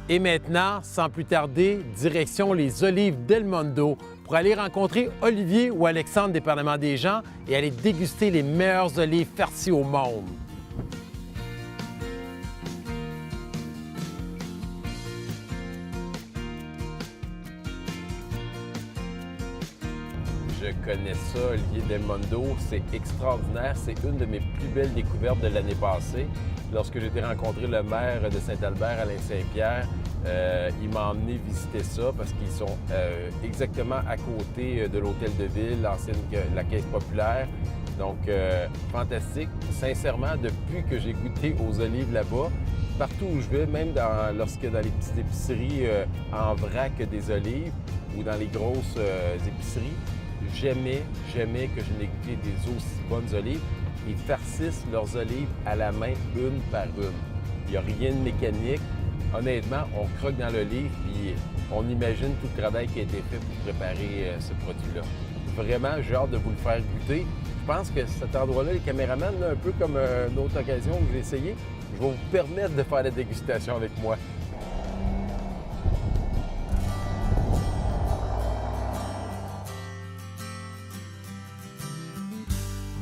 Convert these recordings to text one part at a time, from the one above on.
Et maintenant, sans plus tarder, direction les Olives Del Mondo pour aller rencontrer Olivier ou Alexandre, dépendamment des gens, et aller déguster les meilleures olives farcies au monde. Je connais ça, Olivier Del Mondo. C'est extraordinaire. C'est une de mes plus belles découvertes de l'année passée. Lorsque j'ai été rencontrer le maire de Saint-Albert, Alain Saint-Pierre, il m'a emmené visiter ça parce qu'ils sont exactement à côté de l'hôtel de ville, la Caisse populaire. Donc, fantastique. Sincèrement, depuis que j'ai goûté aux olives là-bas, partout où je vais, même lorsque dans les petites épiceries en vrac des olives ou dans les grosses épiceries, jamais que je n'ai goûté des aussi bonnes olives. Ils farcissent leurs olives à la main, une par une. Il n'y a rien de mécanique. Honnêtement, on croque dans l'olive puis on imagine tout le travail qui a été fait pour préparer ce produit-là. Vraiment, j'ai hâte de vous le faire goûter. Je pense que cet endroit-là, les caméramans, là, un peu comme une autre occasion où j'ai essayé, je vais vous permettre de faire la dégustation avec moi.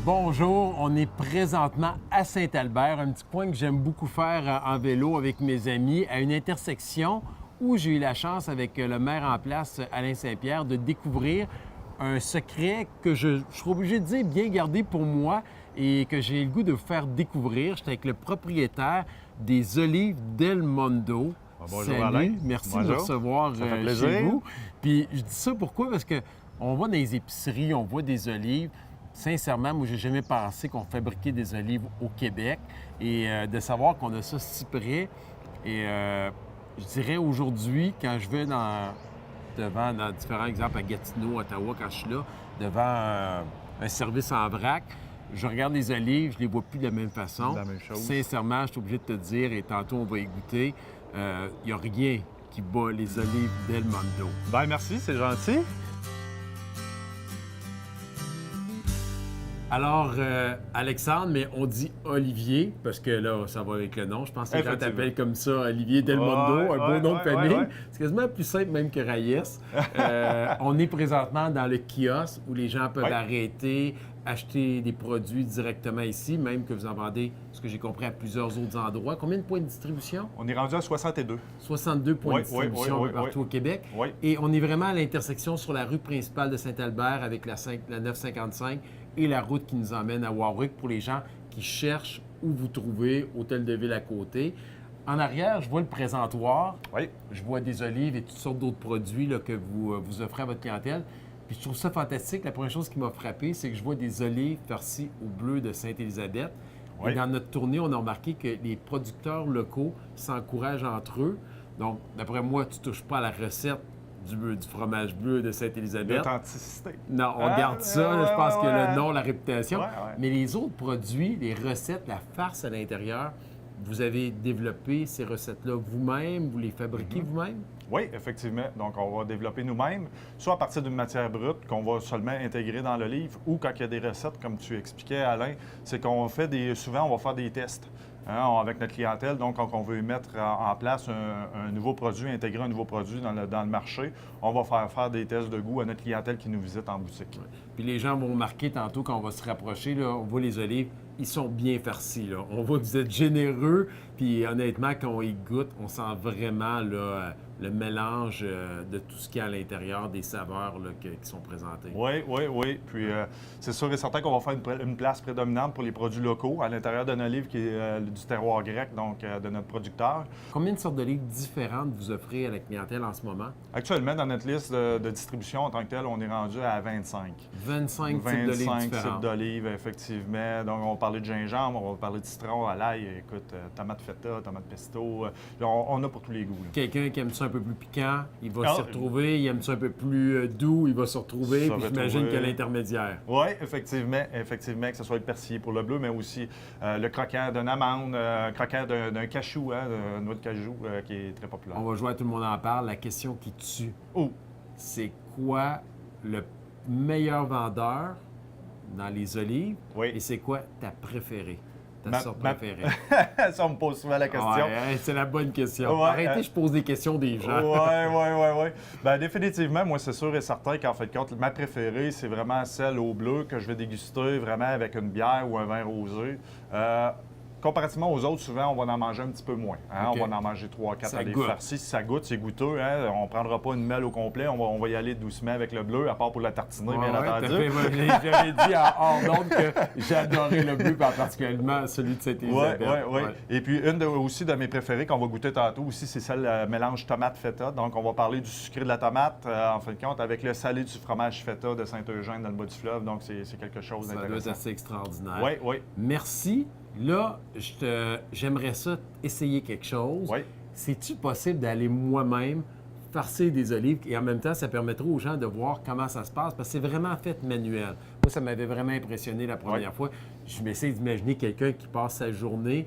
Bonjour, on est présentement à Saint-Albert, un petit coin que j'aime beaucoup faire en vélo avec mes amis, à une intersection où j'ai eu la chance, avec le maire en place, Alain Saint-Pierre, de découvrir un secret que je serais obligé de dire bien gardé pour moi et que j'ai le goût de vous faire découvrir. J'étais avec le propriétaire des Olives Del Mondo. Bonjour Salut, Alain. merci Bonjour. de me recevoir chez vous. Puis je dis ça pourquoi? Parce qu'on va dans les épiceries, on voit des olives. Sincèrement, moi, j'ai jamais pensé qu'on fabriquait des olives au Québec et de savoir qu'on a ça si près. Et je dirais aujourd'hui, quand je vais dans différents exemples à Gatineau, Ottawa, quand je suis là, devant un service en vrac, je regarde les olives, je les vois plus de la même façon. La même chose. Sincèrement, je suis obligé de te dire, et tantôt on va y goûter, il n'y a rien qui bat les olives Del Mondo. Ben merci, c'est gentil. Alors, Alexandre, mais on dit Olivier, parce que là, ça va avec le nom. Je pense que les gens t'appellent comme ça, Olivier Del Mondo, un beau nom de famille. C'est quasiment plus simple même que Reyes. On est présentement dans le kiosque où les gens peuvent arrêter, acheter des produits directement ici, même que vous en vendez, ce que j'ai compris, à plusieurs autres endroits. Combien de points de distribution? On est rendu à 62. 62 points de distribution partout au Québec. Oui. Et on est vraiment à l'intersection sur la rue principale de Saint-Albert avec la 955 et la route qui nous emmène à Warwick pour les gens qui cherchent où vous trouvez, hôtel de ville à côté. En arrière, je vois le présentoir. Oui. Je vois des olives et toutes sortes d'autres produits là, que vous offrez à votre clientèle. Puis je trouve ça fantastique. La première chose qui m'a frappé, c'est que je vois des olives farcies au bleu de Sainte-Élisabeth. Oui. Et dans notre tournée, on a remarqué que les producteurs locaux s'encouragent entre eux. Donc, d'après moi, tu ne touches pas à la recette du fromage bleu de Sainte-Élisabeth. L'authenticité. Non, on garde ça. Là, je pense que le nom, la réputation. Ouais. Mais les autres produits, les recettes, la farce à l'intérieur, vous avez développé ces recettes-là vous-même? Vous les fabriquez vous-même? Oui, effectivement. Donc, on va développer nous-mêmes, soit à partir d'une matière brute qu'on va seulement intégrer dans le livre, ou quand il y a des recettes, comme tu expliquais, Alain, c'est qu'on fait souvent, on va faire des tests. Avec notre clientèle. Donc, quand on veut mettre en place un nouveau produit, intégrer un nouveau produit dans le marché, on va faire des tests de goût à notre clientèle qui nous visite en boutique. Ouais. Puis les gens vont remarquer tantôt quand on va se rapprocher, là, on voit les olives, ils sont bien farcis. Là. On voit que vous êtes généreux, puis honnêtement, quand on y goûte, on sent vraiment là, le mélange de tout ce qu'il y a à l'intérieur, des saveurs là, qui sont présentées. Oui. Puis c'est sûr et certain qu'on va faire une place prédominante pour les produits locaux à l'intérieur d'un olive qui est du terroir grec, donc de notre producteur. Combien de sortes d'olives différentes vous offrez à la clientèle en ce moment? Actuellement, dans notre liste de distribution en tant que telle, on est rendu à 25. 25 types d'olives différents. 25 types d'olives, effectivement. Donc, on va parler de gingembre, on va parler de citron, à l'ail, écoute, tomate feta, tomate pesto. On a pour tous les goûts. Là. Quelqu'un qui aime ça un peu plus piquant, il va s'y retrouver. Il aime ça un peu plus doux, il va se retrouver. Puis j'imagine qu'il y a l'intermédiaire. Oui, effectivement, que ce soit le persillé pour le bleu, mais aussi le croquant d'une amande, croquant d'un cachou, d'une noix de cajou qui est très populaire. On va jouer à Tout le monde en parle. La question qui tue, c'est quoi le meilleur vendeur dans les olives et c'est quoi ta préférée? Ta sorte préférée? Ça, on me pose souvent la question. Ouais, c'est la bonne question. Ouais, Arrêtez, je pose des questions des gens. Oui. Bien, définitivement, moi, c'est sûr et certain qu'en fait, ma préférée, c'est vraiment celle au bleu que je vais déguster vraiment avec une bière ou un vin rosé. Comparativement aux autres, souvent, on va en manger un petit peu moins. Hein? Okay. On va en manger 3-4 Ça à les goûte. farcis. Si ça goûte, c'est goûteux. Hein? On ne prendra pas une mêle au complet. On va y aller doucement avec le bleu, à part pour la tartiner, bien entendu. J'avais dit hors d'onde que j'ai adoré le bleu, particulièrement celui de Sainte-Élisabeth. Oui. Et puis, aussi de mes préférées qu'on va goûter tantôt aussi, c'est celle mélange tomate-feta. Donc, on va parler du sucré de la tomate, en fin de compte, avec le salé du fromage feta de Saint-Eugène dans le bas du fleuve. Donc, c'est quelque chose d'intéressant. Ça doit être assez extraordinaire. Oui. Merci. Là, j'aimerais ça essayer quelque chose. Oui. C'est-tu possible d'aller moi-même farcir des olives et en même temps, ça permettrait aux gens de voir comment ça se passe parce que c'est vraiment fait manuel. Moi, ça m'avait vraiment impressionné la première fois. Je m'essaie d'imaginer quelqu'un qui passe sa journée.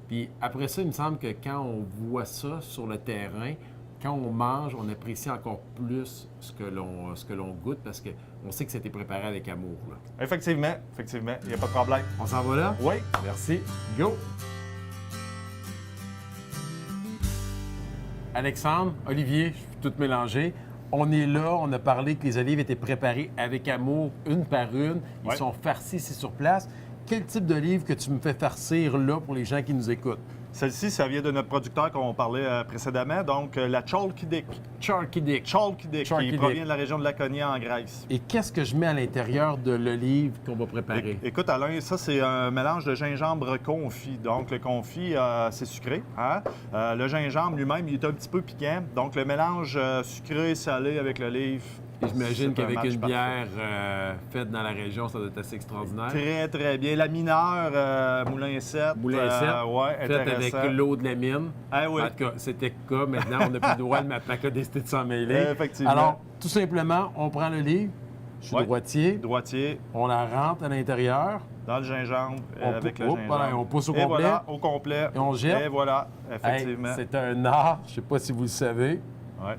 Puis après ça, il me semble que quand on voit ça sur le terrain, quand on mange, on apprécie encore plus ce que l'on goûte parce qu'on sait que c'était préparé avec amour. Là. Effectivement, il n'y a pas de problème. On s'en va là? Oui. Merci. Go! Alexandre, Olivier, je suis tout mélangé. On est là, on a parlé que les olives étaient préparées avec amour, une par une. Ils sont farcis ici sur place. Quel type d'olive que tu me fais farcir là pour les gens qui nous écoutent? Celle-ci, ça vient de notre producteur qu'on parlait précédemment, donc la Chalky-Dick. Chalky-Dick. Qui provient de la région de Laconia en Grèce. Et qu'est-ce que je mets à l'intérieur de l'olive qu'on va préparer? Écoute, Alain, ça, c'est un mélange de gingembre confit. Donc, le confit, c'est sucré. Hein? Le gingembre lui-même, il est un petit peu piquant. Donc, le mélange sucré-salé avec l'olive. Et j'imagine qu'avec une bière faite dans la région, ça doit être assez extraordinaire. Très, très bien. La mineure, Moulin 7. Moulin 7, faite avec l'eau de la mine. Ah oui. En tout cas, c'était le cas. Maintenant, on n'a plus le droit de décider de s'en mêler. Effectivement. Alors, tout simplement, on prend l'olive. Je suis droitier. On la rentre à l'intérieur. Dans le gingembre, avec le gingembre. Voilà, on pousse au complet. Voilà, au complet. Et on jette. Et voilà, effectivement. Hey, c'est un art. Je ne sais pas si vous le savez. Oui.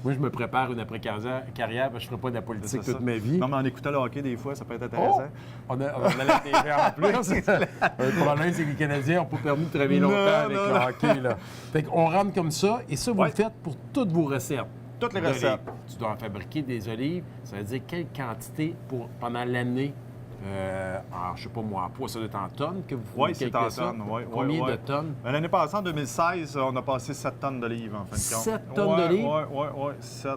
Moi, je me prépare une après-carrière parce que je ne ferai pas de la politique toute ma vie. Non, mais en écoutant le hockey, des fois, ça peut être intéressant. On a la TV en plus. Le problème, c'est que les Canadiens n'ont pas permis de travailler longtemps avec le hockey. Là. Fait qu'on rentre comme ça, et ça, vous le faites pour toutes vos recettes. Toutes les recettes. Tu dois en fabriquer des olives. Ça veut dire quelle quantité pendant l'année? Alors, je ne sais pas moi, en poids, ça doit être en tonnes que vous faites. Oui, c'est en tonnes. Combien de tonnes? L'année passée, en 2016, on a passé 7 tonnes d'olives, en fin de compte. 7 tonnes d'olives? Oui. 7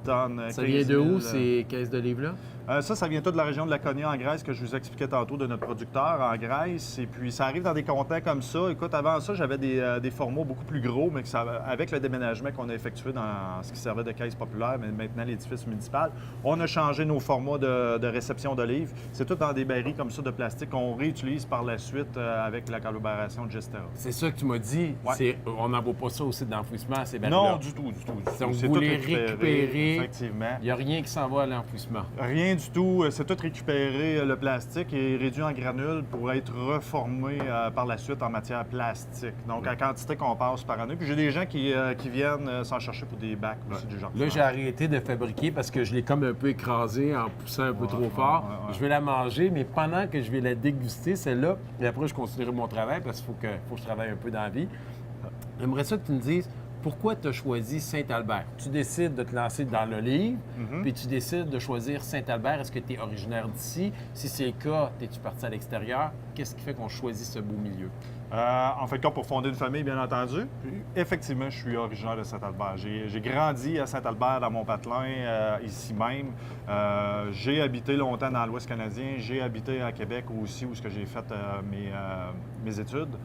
tonnes. Ça vient de où, ces caisses d'olives-là? Ça vient tout de la région de Laconia en Grèce, que je vous expliquais tantôt, de notre producteur en Grèce. Et puis, ça arrive dans des contents comme ça. Écoute, avant ça, j'avais des formats beaucoup plus gros, mais avec le déménagement qu'on a effectué dans ce qui servait de caisse populaire, mais maintenant l'édifice municipal, on a changé nos formats de réception d'olives. C'est tout dans des barils comme ça de plastique qu'on réutilise par la suite avec la collaboration de Gestera. C'est ça que tu m'as dit. Ouais. On n'envoie pas ça au site d'enfouissement, ces barils-là. Non, du tout. Donc, C'est vous tout les récupérez. Effectivement. Il n'y a rien qui s'en va à l'enfouissement. Rien du tout. C'est tout récupéré. Le plastique est réduit en granules pour être reformé par la suite en matière plastique. Donc, à quantité qu'on passe par année. Puis j'ai des gens qui viennent s'en chercher pour des bacs aussi du genre. Là, j'ai arrêté de fabriquer parce que je l'ai comme un peu écrasé en poussant un peu trop fort. Je vais la manger, mais pendant que je vais la déguster, celle-là, et après, je continuerai mon travail parce qu'il faut que je travaille un peu dans la vie. J'aimerais ça que tu me dises pourquoi tu as choisi Saint-Albert. Tu décides de te lancer dans l'olive, puis tu décides de choisir Saint-Albert. Est-ce que tu es originaire d'ici? Si c'est le cas, es-tu parti à l'extérieur? Qu'est-ce qui fait qu'on choisit ce beau milieu? En fait, pour fonder une famille, bien entendu. Puis, effectivement, je suis originaire de Saint-Albert. J'ai grandi à Saint-Albert, dans mon patelin, ici même. J'ai habité longtemps dans l'Ouest canadien. J'ai habité à Québec aussi, où j'ai fait mes études.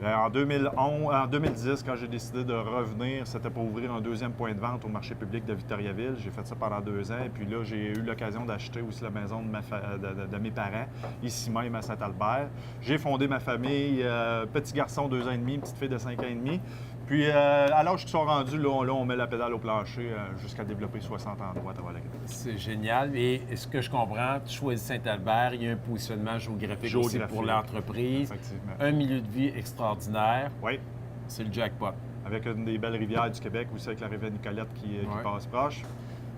En 2010, quand j'ai décidé de revenir, c'était pour ouvrir un deuxième point de vente au marché public de Victoriaville. J'ai fait ça pendant 2 ans. Et puis là, j'ai eu l'occasion d'acheter aussi la maison de mes parents, ici même à Saint-Albert. J'ai fondé ma famille, petit garçon 2 ans et demi, petite fille de 5 ans et demi. Puis, à l'âge qu'ils sont rendus, là, on met la pédale au plancher jusqu'à développer 60 endroits à travers la Québec. C'est génial. Et ce que je comprends, tu choisis Saint-Albert, il y a un positionnement géographique aussi pour l'entreprise. Effectivement. Un milieu de vie extraordinaire. Oui. C'est le jackpot. Avec une des belles rivières du Québec, aussi avec la rivière Nicolette qui passe proche.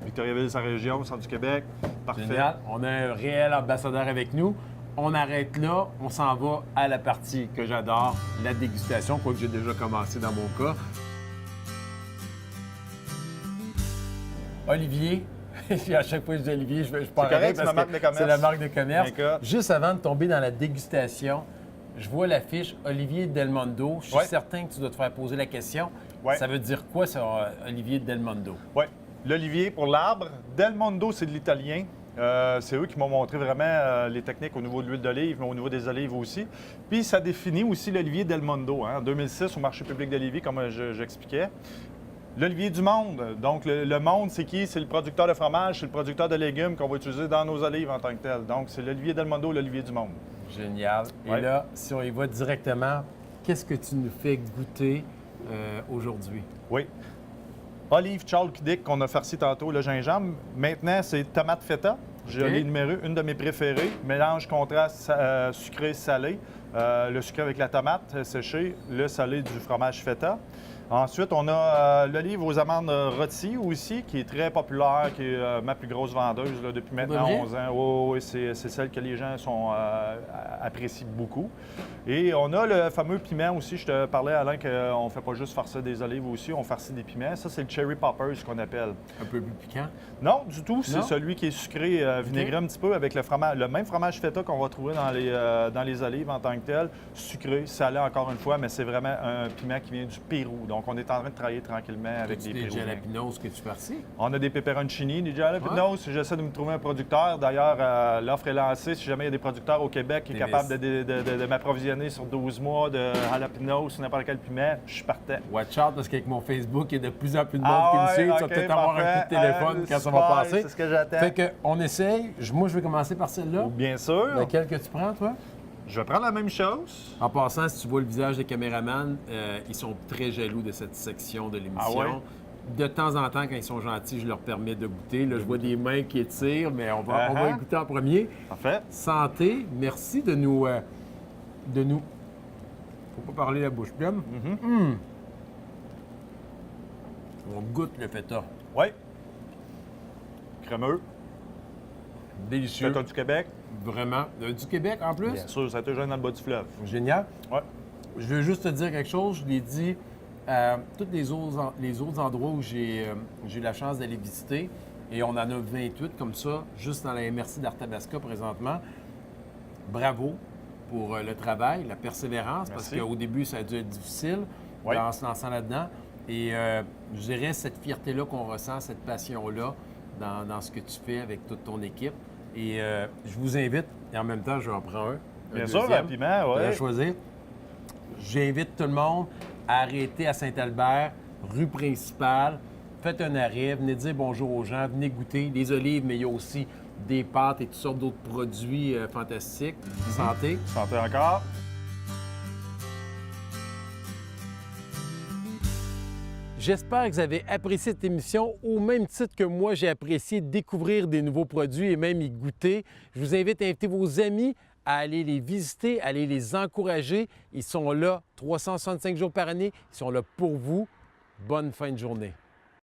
Victoriaville, sa région, au centre du Québec. Parfait. Génial. On a un réel ambassadeur avec nous. On arrête là, on s'en va à la partie que j'adore, la dégustation, quoique j'ai déjà commencé dans mon cas. Olivier, à chaque fois que je dis Olivier, je parle correct, c'est ma marque de commerce. C'est la marque de commerce. D'accord. Juste avant de tomber dans la dégustation, je vois l'affiche Olivier Del Mondo. Je suis certain que tu dois te faire poser la question. Ouais. Ça veut dire quoi, ça, Olivier Del Mondo? Oui. L'olivier pour l'arbre. Del Mondo, c'est de l'italien. C'est eux qui m'ont montré vraiment les techniques au niveau de l'huile d'olive, mais au niveau des olives aussi. Puis ça définit aussi l'olivier Del Mondo. En 2006, au marché public d'Olivier, comme j'expliquais. L'olivier du monde. Donc, le monde, c'est qui? C'est le producteur de fromage, c'est le producteur de légumes qu'on va utiliser dans nos olives en tant que tel. Donc, c'est l'olivier Del Mondo, l'olivier du monde. Génial. Et là, si on y va directement, qu'est-ce que tu nous fais goûter aujourd'hui? Oui. Olive chalk-dick qu'on a farci tantôt, le gingembre. Maintenant, c'est tomate feta. Je l'ai numéré, une de mes préférées. Mélange contraste sucré-salé. Le sucré avec la tomate séchée, le salé du fromage feta. Ensuite, on a l'olive aux amandes rôties aussi, qui est très populaire, qui est ma plus grosse vendeuse là, depuis maintenant 11 ans. Oui, c'est celle que les gens apprécient beaucoup. Et on a le fameux piment aussi. Je te parlais, Alain, qu'on ne fait pas juste farcir des olives aussi, on farcit des piments. Ça, c'est le cherry popper, ce qu'on appelle. Un peu plus piquant? Non, du tout. C'est celui qui est sucré, vinaigré un petit peu avec le fromage. Le même fromage feta qu'on va trouver dans les olives en tant que tel. Sucré, salé encore une fois, mais c'est vraiment un piment qui vient du Pérou. Donc, on est en train de travailler tranquillement avec des Péruviens. Péruviens. Des jalapenos que tu farcis? On a des pepperoncini, des jalapenos. J'essaie de me trouver un producteur. D'ailleurs, l'offre est lancée. Si jamais il y a des producteurs au Québec qui est capable de m'approvisionner sur 12 mois de jalapenos ou n'importe quel piment, je suis partant. Watch out, parce qu'avec mon Facebook, il y a de plus en plus de monde qui me suit. Tu vas peut-être avoir un coup de téléphone quand ça va passer. C'est ce que j'attends. Fait qu'on essaye. Moi, je vais commencer par celle-là. Bien sûr. Laquelle que tu prends, toi? Je vais prendre la même chose. En passant, si tu vois le visage des caméramans, ils sont très jaloux de cette section de l'émission. Ah ouais? De temps en temps, quand ils sont gentils, je leur permets de goûter. Là, je vois des mains qui étirent, mais on va y goûter en premier. Parfait. Santé, merci de nous... Faut pas parler la bouche pleine. On goûte le feta. Oui. Crémeux. Délicieux. Feta du Québec. Vraiment. Du Québec, en plus? Bien sûr, ça a été jeune dans le bas du fleuve. Génial. Oui. Je veux juste te dire quelque chose. Je l'ai dit à tous les autres endroits où j'ai eu la chance d'aller visiter. Et on en a 28 comme ça, juste dans la MRC d'Arthabasca présentement. Bravo pour le travail, la persévérance, parce qu'au début, ça a dû être difficile en se lançant là-dedans. Et je dirais cette fierté-là qu'on ressent, cette passion-là dans ce que tu fais avec toute ton équipe. Et je vous invite, et en même temps, je vais en prendre un. Bien sûr, un piment, oui. Choisir. J'invite tout le monde à arrêter à Saint-Albert, rue principale. Faites un arrêt, venez dire bonjour aux gens, venez goûter les olives, mais il y a aussi des pâtes et toutes sortes d'autres produits fantastiques. Santé. Santé encore. J'espère que vous avez apprécié cette émission au même titre que moi, j'ai apprécié découvrir des nouveaux produits et même y goûter. Je vous invite à inviter vos amis à aller les visiter, à aller les encourager. Ils sont là 365 jours par année. Ils sont là pour vous. Bonne fin de journée.